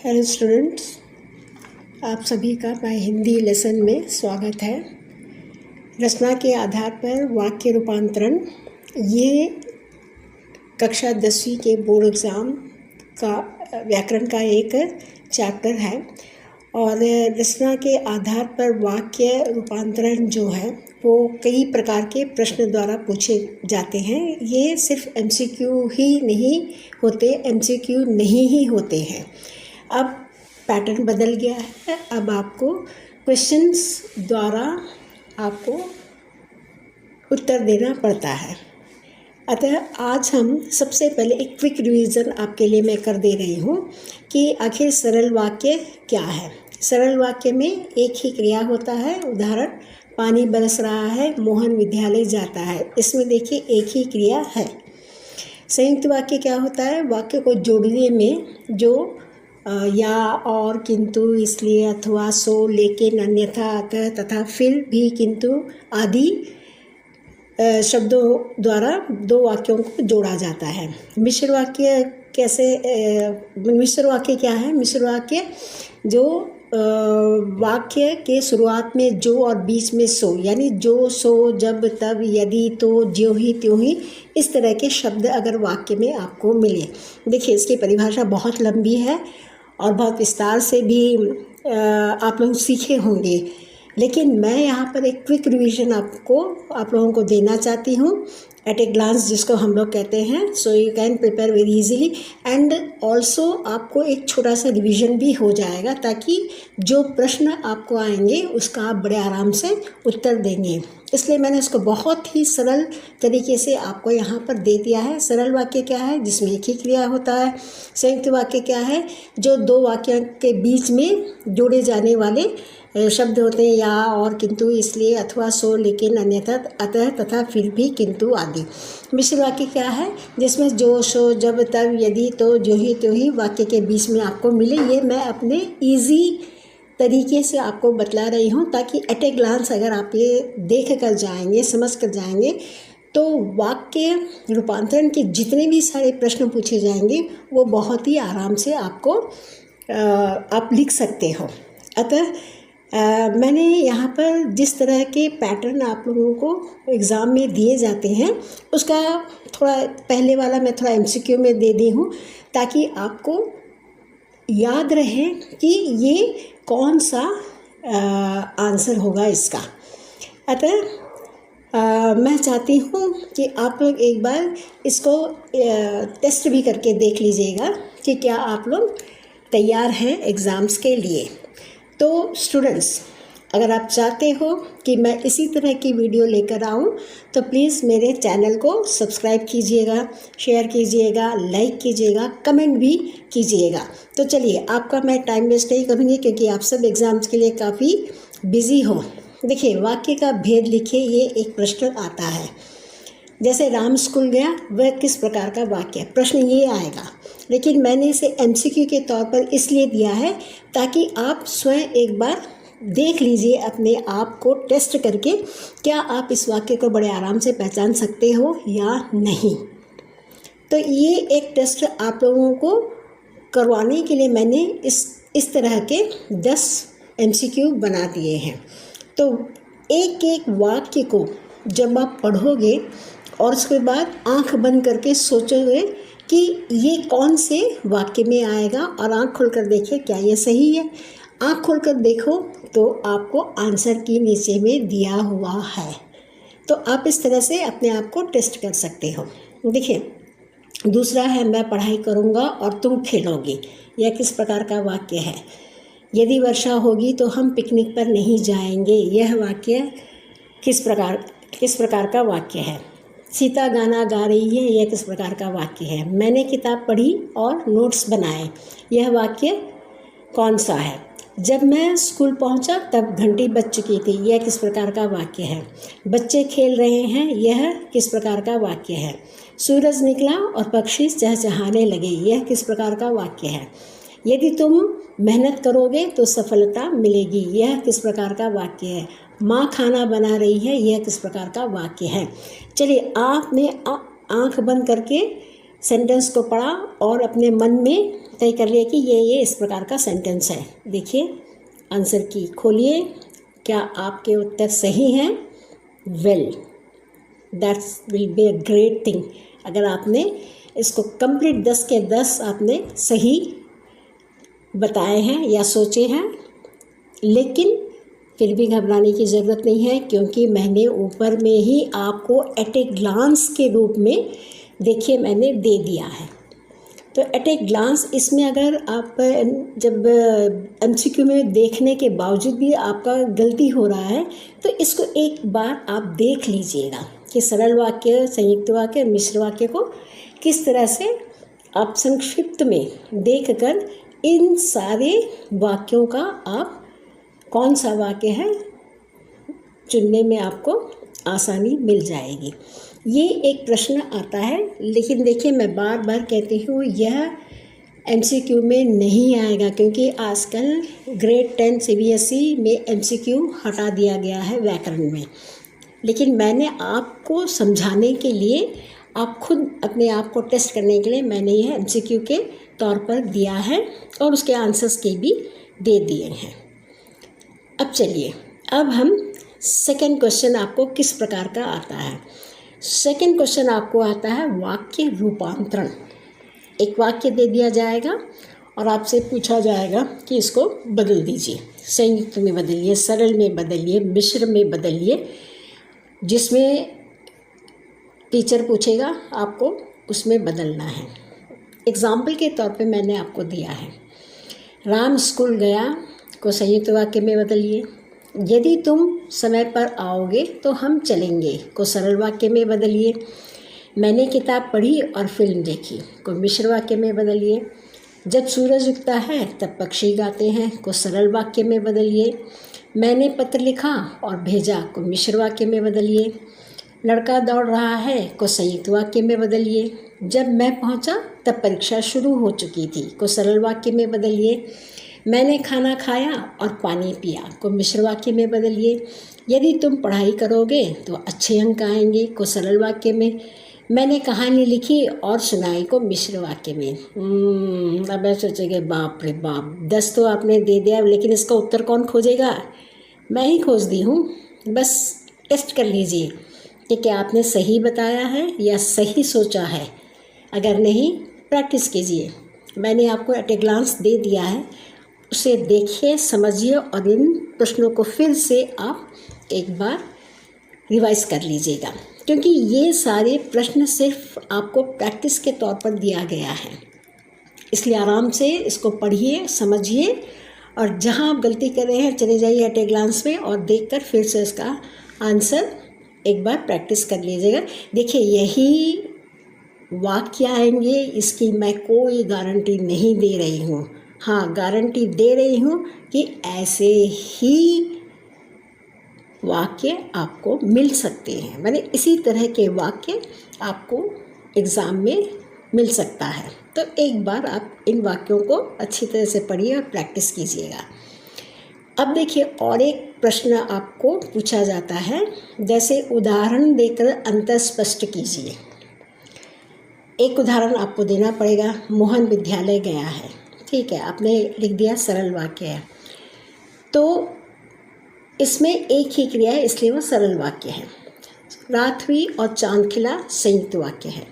Hello students, आप सभी का मैं हिंदी लेसन में स्वागत है। रचना के आधार पर वाक्य रूपांतरण, ये कक्षा 10वीं के बोर्ड एग्ज़ाम का व्याकरण का एक चैप्टर है और रचना के आधार पर वाक्य रूपांतरण जो है वो कई प्रकार के प्रश्न द्वारा पूछे जाते हैं। ये सिर्फ एमसीक्यू ही नहीं होते, एमसीक्यू नहीं ही होते हैं। अब पैटर्न बदल गया है। अब आपको क्वेश्चंस द्वारा आपको उत्तर देना पड़ता है। अतः आज हम सबसे पहले एक क्विक रिवीजन आपके लिए मैं कर दे रही हूँ कि आखिर सरल वाक्य क्या है। सरल वाक्य में एक ही क्रिया होता है। उदाहरण, पानी बरस रहा है, मोहन विद्यालय जाता है। इसमें देखिए एक ही क्रिया है। संयुक्त वाक्य क्या होता है? वाक्य को जोड़ने में जो या, और, किंतु, इसलिए, अथवा, सो, लेकिन, अन्यथा, अतः, तथा, फिर भी, किंतु आदि शब्दों द्वारा दो वाक्यों को जोड़ा जाता है। मिश्र वाक्य कैसे? मिश्र वाक्य क्या है? मिश्र वाक्य जो वाक्य के शुरुआत में जो और बीच में सो, यानी जो, सो, जब, तब, यदि, तो, ज्यों ही त्यों ही, इस तरह के शब्द अगर वाक्य में आपको मिले। देखिए, इसकी परिभाषा बहुत लंबी है और बहुत विस्तार से भी आप लोग सीखे होंगे, लेकिन मैं यहाँ पर एक क्विक रिवीजन आप लोगों को देना चाहती हूँ, एट ए ग्लांस जिसको हम लोग कहते हैं। So you can prepare very easily and also आपको एक छोटा सा रिवीजन भी हो जाएगा, ताकि जो प्रश्न आपको आएंगे उसका आप बड़े आराम से उत्तर देंगे। इसलिए मैंने इसको बहुत ही सरल तरीके से आपको यहाँ पर दे दिया है। सरल वाक्य क्या है? जिसमें एक ही क्रिया होता है। संयुक्त वाक्य क्या है? जो दो वाक्यों के बीच में जोड़े जाने वाले शब्द होते हैं, या, और, किंतु, इसलिए, अथवा, सो, लेकिन, अन्यथा, अतः, तथा, फिर भी, किंतु आदि। मिश्र वाक्य क्या है? जिसमें जो, सो, जब, तब, यदि, तो, ज्यों ही त्यों ही वाक्य के बीच में आपको मिले। ये मैं अपने ईजी तरीके से आपको बतला रही हूँ, ताकि एट ए ग्लांस अगर आप ये देख कर जाएंगे, समझ कर जाएंगे, तो वाक्य रूपांतरण के जितने भी सारे प्रश्न पूछे जाएंगे वो बहुत ही आराम से आपको आप लिख सकते हो। अतः मैंने यहाँ पर जिस तरह के पैटर्न आप लोगों को एग्ज़ाम में दिए जाते हैं उसका थोड़ा पहले वाला मैं थोड़ा एमसीक्यू में दे दी हूँ, ताकि आपको याद रहे कि ये कौन सा आंसर होगा इसका। अतः मैं चाहती हूँ कि आप लोग एक बार इसको टेस्ट भी करके देख लीजिएगा कि क्या आप लोग तैयार हैं एग्ज़ाम्स के लिए। तो स्टूडेंट्स, अगर आप चाहते हो कि मैं इसी तरह की वीडियो लेकर आऊँ तो प्लीज़ मेरे चैनल को सब्सक्राइब कीजिएगा, शेयर कीजिएगा, लाइक कीजिएगा, कमेंट भी कीजिएगा। तो चलिए, आपका मैं टाइम वेस्ट नहीं करूँगी क्योंकि आप सब एग्ज़ाम्स के लिए काफ़ी बिजी हो। देखिए, वाक्य का भेद लिखिए, ये एक प्रश्न आता है। जैसे राम स्कूल गया, वह किस प्रकार का वाक्य है? प्रश्न ये आएगा, लेकिन मैंने इसे एमसीक्यू के तौर पर इसलिए दिया है ताकि आप स्वयं एक बार देख लीजिए अपने आप को टेस्ट करके, क्या आप इस वाक्य को बड़े आराम से पहचान सकते हो या नहीं। तो ये एक टेस्ट आप लोगों को करवाने के लिए मैंने इस तरह के 10 एमसीक्यू बना दिए हैं। तो एक एक वाक्य को जब आप पढ़ोगे और उसके बाद आंख बंद करके सोचोगे कि ये कौन से वाक्य में आएगा, और आंख खोलकर देखिए क्या ये सही है। आंख खोलकर देखो तो आपको आंसर की नीचे में दिया हुआ है। तो आप इस तरह से अपने आप को टेस्ट कर सकते हो। देखिए, दूसरा है, मैं पढ़ाई करूँगा और तुम खेलोगी। यह किस प्रकार का वाक्य है? यदि वर्षा होगी तो हम पिकनिक पर नहीं जाएंगे। यह वाक्य किस प्रकार का वाक्य है? सीता गाना गा रही है। यह किस प्रकार का वाक्य है? मैंने किताब पढ़ी और नोट्स बनाए। यह वाक्य कौन सा है? जब मैं स्कूल पहुंचा तब घंटी बज चुकी थी। यह किस प्रकार का वाक्य है? बच्चे खेल रहे हैं। यह किस प्रकार का वाक्य है? सूरज निकला और पक्षी चहचहाने लगे। यह किस प्रकार का वाक्य है? यदि तुम मेहनत करोगे तो सफलता मिलेगी। यह किस प्रकार का वाक्य है? माँ खाना बना रही है। यह किस प्रकार का वाक्य है? चलिए, आपने आंख बंद करके सेंटेंस को पढ़ा और अपने मन में तय कर लिया कि ये इस प्रकार का सेंटेंस है। देखिए आंसर की खोलिए, क्या आपके उत्तर सही हैं? Well, that's will be a great thing. अगर आपने इसको कंप्लीट 10 के 10 आपने सही बताए हैं या सोचे हैं, लेकिन फिर भी घबराने की ज़रूरत नहीं है, क्योंकि मैंने ऊपर में ही आपको एट ए ग्लांस के रूप में देखिए मैंने दे दिया है। तो एट ए ग्लांस इसमें अगर आप जब MCQ में देखने के बावजूद भी आपका गलती हो रहा है तो इसको एक बार आप देख लीजिएगा कि सरल वाक्य, संयुक्त वाक्य, मिश्र वाक्य को किस तरह से आप संक्षिप्त में देखकर इन सारे वाक्यों का आप कौन सा वाक्य है चुनने में आपको आसानी मिल जाएगी। ये एक प्रश्न आता है, लेकिन देखिए मैं बार बार कहती हूँ यह MCQ में नहीं आएगा, क्योंकि आजकल ग्रेड 10 CBSE में MCQ हटा दिया गया है व्याकरण में। लेकिन मैंने आपको समझाने के लिए, आप खुद अपने आप को टेस्ट करने के लिए मैंने यह MCQ के तौर पर दिया है और उसके आंसर्स के भी दे दिए हैं। अब चलिए, अब हम सेकंड क्वेश्चन आपको किस प्रकार का आता है। सेकंड क्वेश्चन आपको आता है वाक्य रूपांतरण। एक वाक्य दे दिया जाएगा और आपसे पूछा जाएगा कि इसको बदल दीजिए, संयुक्त में बदलिए, सरल में बदलिए, मिश्र में बदलिए। जिसमें टीचर पूछेगा आपको उसमें बदलना है। एग्जाम्पल के तौर पे मैंने आपको दिया है, राम स्कूल गया को संयुक्त वाक्य में बदलिए। यदि तुम समय पर आओगे तो हम चलेंगे को सरल वाक्य में बदलिए। मैंने किताब पढ़ी और फिल्म देखी को मिश्र वाक्य में बदलिए। जब सूरज उगता है तब पक्षी गाते हैं को सरल वाक्य में बदलिए। मैंने पत्र लिखा और भेजा को मिश्र वाक्य में बदलिए। लड़का दौड़ रहा है को संयुक्त वाक्य में बदलिए। जब मैं पहुंचा तब परीक्षा शुरू हो चुकी थी को सरल वाक्य में बदलिए। मैंने खाना खाया और पानी पिया को मिश्र वाक्य में बदलिए। यदि तुम पढ़ाई करोगे तो अच्छे अंक आएंगे को सरल वाक्य में। मैंने कहानी लिखी और सुनाई को मिश्र वाक्य में। अब मैं सोचेंगे बाप रे बाप, 10 तो आपने दे दिया, लेकिन इसका उत्तर कौन खोजेगा? मैं ही खोज दी हूँ। बस टेस्ट कर लीजिए कि क्या आपने सही बताया है या सही सोचा है। अगर नहीं, प्रैक्टिस कीजिए। मैंने आपको एट ए ग्लांस दे दिया है, उसे देखिए, समझिए और इन प्रश्नों को फिर से आप एक बार रिवाइज कर लीजिएगा, क्योंकि ये सारे प्रश्न सिर्फ आपको प्रैक्टिस के तौर पर दिया गया है। इसलिए आराम से इसको पढ़िए, समझिए और जहाँ आप गलती कर रहे हैं चले जाइए एट ए ग्लांस में और देखकर फिर से इसका आंसर एक बार प्रैक्टिस कर लीजिएगा। देखिए यही वाक्य आएंगे, इसकी मैं कोई गारंटी नहीं दे रही हूँ। हाँ, गारंटी दे रही हूँ कि ऐसे ही वाक्य आपको मिल सकते हैं। मैंने इसी तरह के वाक्य आपको एग्ज़ाम में मिल सकता है। तो एक बार आप इन वाक्यों को अच्छी तरह से पढ़िए और प्रैक्टिस कीजिएगा। अब देखिए और एक प्रश्न आपको पूछा जाता है, जैसे उदाहरण देकर अंतर स्पष्ट कीजिए। एक उदाहरण आपको देना पड़ेगा। मोहन विद्यालय गया है, ठीक है, आपने लिख दिया, सरल वाक्य है। तो इसमें एक ही क्रिया है, इसलिए वो सरल वाक्य है। रात हुई और चांद खिला संयुक्त वाक्य है।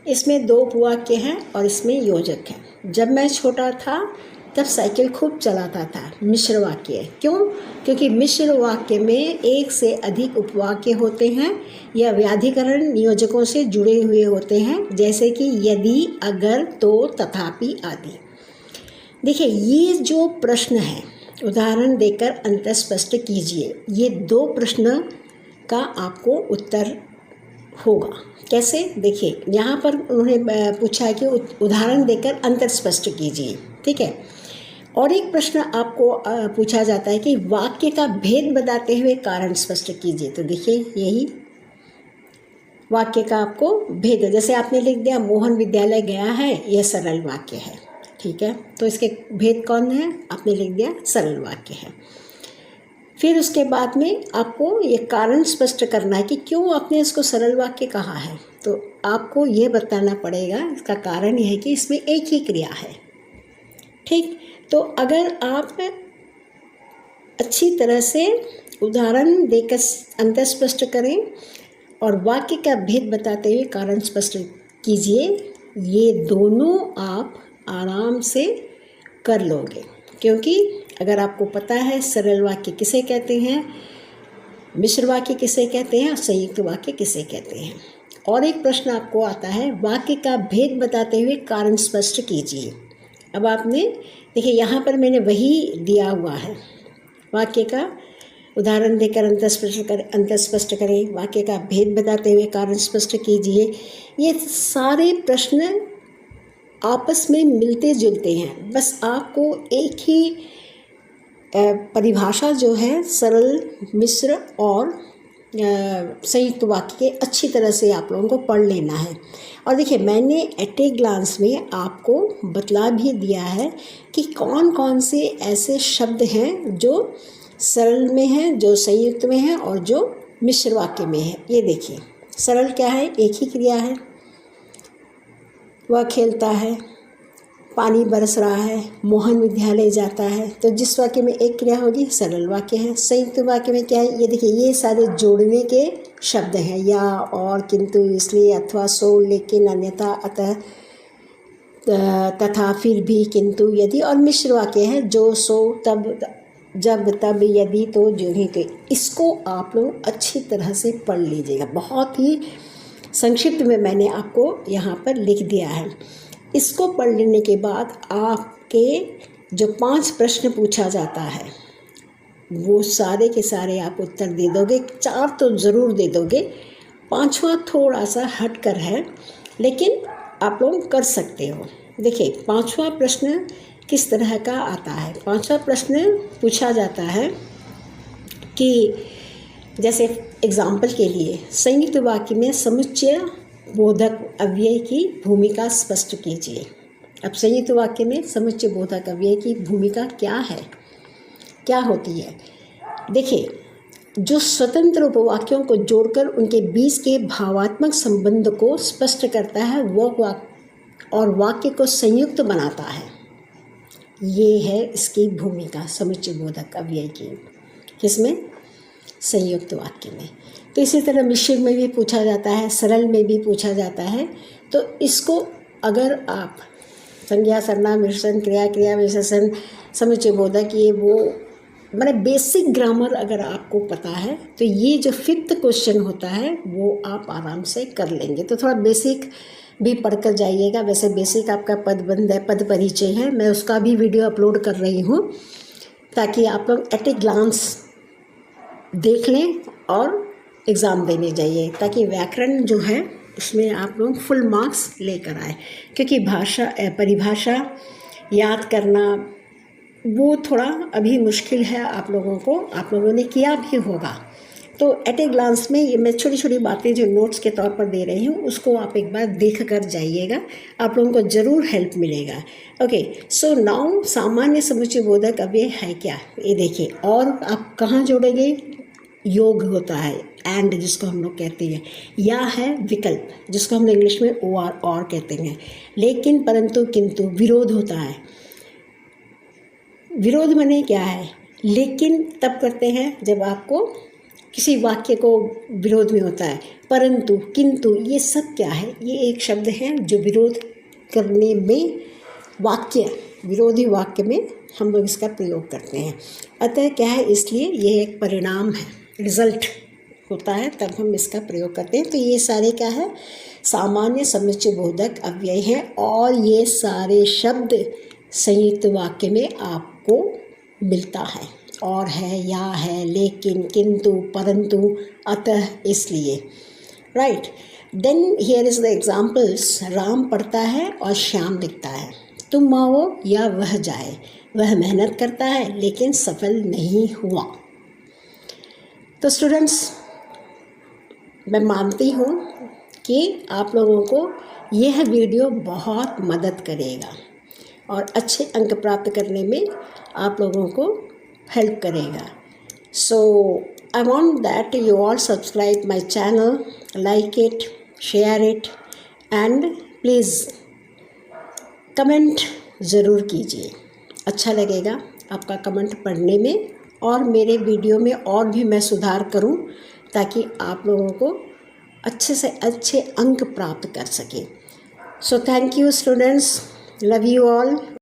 इसमें 2 उपवाक्य हैं और इसमें योजक है। जब मैं छोटा था तब साइकिल खूब चलाता था, मिश्र वाक्य है। क्यों? क्योंकि मिश्र वाक्य में एक से अधिक उपवाक्य होते हैं या व्याधिकरण नियोजकों से जुड़े हुए होते हैं, जैसे कि यदि, अगर, तो, तथापि आदि। देखिए ये जो प्रश्न है, उदाहरण देकर अंतर स्पष्ट कीजिए, ये 2 प्रश्न का आपको उत्तर होगा। कैसे? देखिए यहाँ पर उन्होंने पूछा है कि उदाहरण देकर अंतर स्पष्ट कीजिए, ठीक है। और एक प्रश्न आपको पूछा जाता है कि वाक्य का भेद बताते हुए कारण स्पष्ट कीजिए। तो देखिए यही वाक्य का आपको भेद है। जैसे आपने लिख दिया मोहन विद्यालय गया है, यह सरल वाक्य है, ठीक है। तो इसके भेद कौन है? आपने लिख दिया सरल वाक्य है। फिर उसके बाद में आपको ये कारण स्पष्ट करना है कि क्यों आपने इसको सरल वाक्य कहा है। तो आपको ये बताना पड़ेगा। इसका कारण यह है कि इसमें एक ही क्रिया है। ठीक, तो अगर आप अच्छी तरह से उदाहरण देकर अंतर स्पष्ट करें और वाक्य का भेद बताते हुए कारण स्पष्ट कीजिए, ये दोनों आप आराम से कर लोगे। क्योंकि अगर आपको पता है सरल वाक्य किसे कहते हैं, मिश्र वाक्य किसे कहते हैं और संयुक्त वाक्य किसे कहते हैं। और एक प्रश्न आपको आता है, वाक्य का भेद बताते हुए कारण स्पष्ट कीजिए। अब आपने देखिए यहाँ पर मैंने वही दिया हुआ है, वाक्य का उदाहरण देकर अंतर स्पष्ट करें, वाक्य का भेद बताते हुए कारण स्पष्ट कीजिए। ये सारे प्रश्न आपस में मिलते जुलते हैं, बस आपको एक ही परिभाषा जो है सरल, मिश्र और संयुक्त वाक्य के अच्छी तरह से आप लोगों को पढ़ लेना है। और देखिए मैंने एट ए ग्लांस में आपको बतला भी दिया है कि कौन कौन से ऐसे शब्द हैं जो सरल में हैं, जो संयुक्त में हैं और जो मिश्र वाक्य में है। ये देखिए, सरल क्या है, एक ही क्रिया है, वह खेलता है, पानी बरस रहा है, मोहन विद्यालय जाता है। तो जिस वाक्य में एक क्रिया होगी सरल वाक्य है। संयुक्त वाक्य में क्या है, ये देखिए, ये सारे जोड़ने के शब्द हैं, या, और, किंतु, इसलिए, अथवा, सो, लेकिन, अन्यथा, अतः, तथा, फिर भी, किंतु, यदि। और मिश्र वाक्य है, जो, सो, तब, जब, तब, यदि, तो, जो ही। तो इसको आप लोग अच्छी तरह से पढ़ लीजिएगा। बहुत ही संक्षिप्त में मैंने आपको यहाँ पर लिख दिया है। इसको पढ़ लेने के बाद आपके जो 5 प्रश्न पूछा जाता है वो सारे के सारे आप उत्तर दे दोगे। 4 तो ज़रूर दे दोगे, 5वां थोड़ा सा हट कर है, लेकिन आप लोग कर सकते हो। देखिए 5वां प्रश्न किस तरह का आता है। 5वां प्रश्न पूछा जाता है कि जैसे एग्जाम्पल के लिए, संयुक्त वाक्य में समुच्चय बोधक अव्यय की भूमिका स्पष्ट कीजिए। अब संयुक्त वाक्य में समुच्चय बोधक अव्यय की भूमिका क्या है, क्या होती है। देखिए, जो स्वतंत्र उपवाक्यों को जोड़कर उनके बीच के भावात्मक संबंध को स्पष्ट करता है वह वाक्य और वाक्य को संयुक्त बनाता है, ये है इसकी भूमिका समुच्चय बोधक अव्यय की। किसमें, संयुक्त वाक्य में। तो इसी तरह मिश्र में भी पूछा जाता है, सरल में भी पूछा जाता है। तो इसको अगर आप संज्ञा, सर्वनाम, विशेषण, क्रिया, क्रिया विशेषण, समुच्चय बोधक, ये वो मतलब बेसिक ग्रामर अगर आपको पता है तो ये जो 5th क्वेश्चन होता है वो आप आराम से कर लेंगे। तो थोड़ा बेसिक भी पढ़ कर जाइएगा। वैसे बेसिक आपका पदबंध है, पद परिचय है, मैं उसका भी वीडियो अपलोड कर रही हूँ ताकि आप लोग एट ए ग्लांस देख लें और एग्ज़ाम देने जाइए, ताकि व्याकरण जो है उसमें आप लोग फुल मार्क्स लेकर आए। क्योंकि परिभाषा याद करना वो थोड़ा अभी मुश्किल है आप लोगों को, आप लोगों ने किया भी होगा। तो एट ए ग्लांस में ये मैं छोटी छोटी बातें जो नोट्स के तौर पर दे रही हूँ उसको आप एक बार देख कर जाइएगा, आप लोगों को ज़रूर हेल्प मिलेगा। ओके, सो नाउ सामान्य समुच्चय बोधक अव्यय है क्या, ये देखिए। और आप कहाँ जोड़ेंगे, योग होता है, एंड जिसको हम लोग कहते हैं, या है विकल्प जिसको हम इंग्लिश में और कहते हैं, लेकिन, परंतु, किंतु, विरोध होता है। विरोध माने क्या है, लेकिन तब करते हैं जब आपको किसी वाक्य को विरोध में होता है, परंतु, किंतु, ये सब क्या है, ये एक शब्द है जो विरोध करने में, वाक्य विरोधी वाक्य में हम लोग इसका प्रयोग करते हैं। अतः क्या है, इसलिए ये एक परिणाम है, रिजल्ट होता है, तब हम इसका प्रयोग करते हैं। तो ये सारे क्या है, सामान्य समुच्चय बोधक अव्यय है और ये सारे शब्द संयुक्त वाक्य में आपको मिलता है। और है, या है, लेकिन, किंतु, परंतु, अतः, इसलिए। Right, then here is the examples. Ram पढ़ता है और श्याम लिखता है। तुम आओ या वह जाए, वह मेहनत करता है लेकिन सफल नहीं हुआ। तो स्टूडेंट्स, मैं मानती हूँ कि आप लोगों को यह वीडियो बहुत मदद करेगा और अच्छे अंक प्राप्त करने में आप लोगों को हेल्प करेगा। So I want that you all subscribe my channel, like it share it and please comment ज़रूर कीजिए। अच्छा लगेगा आपका कमेंट पढ़ने में और मेरे वीडियो में और भी मैं सुधार करूं ताकि आप लोगों को अच्छे से अच्छे अंक प्राप्त कर सकें। So thank you students, love you all.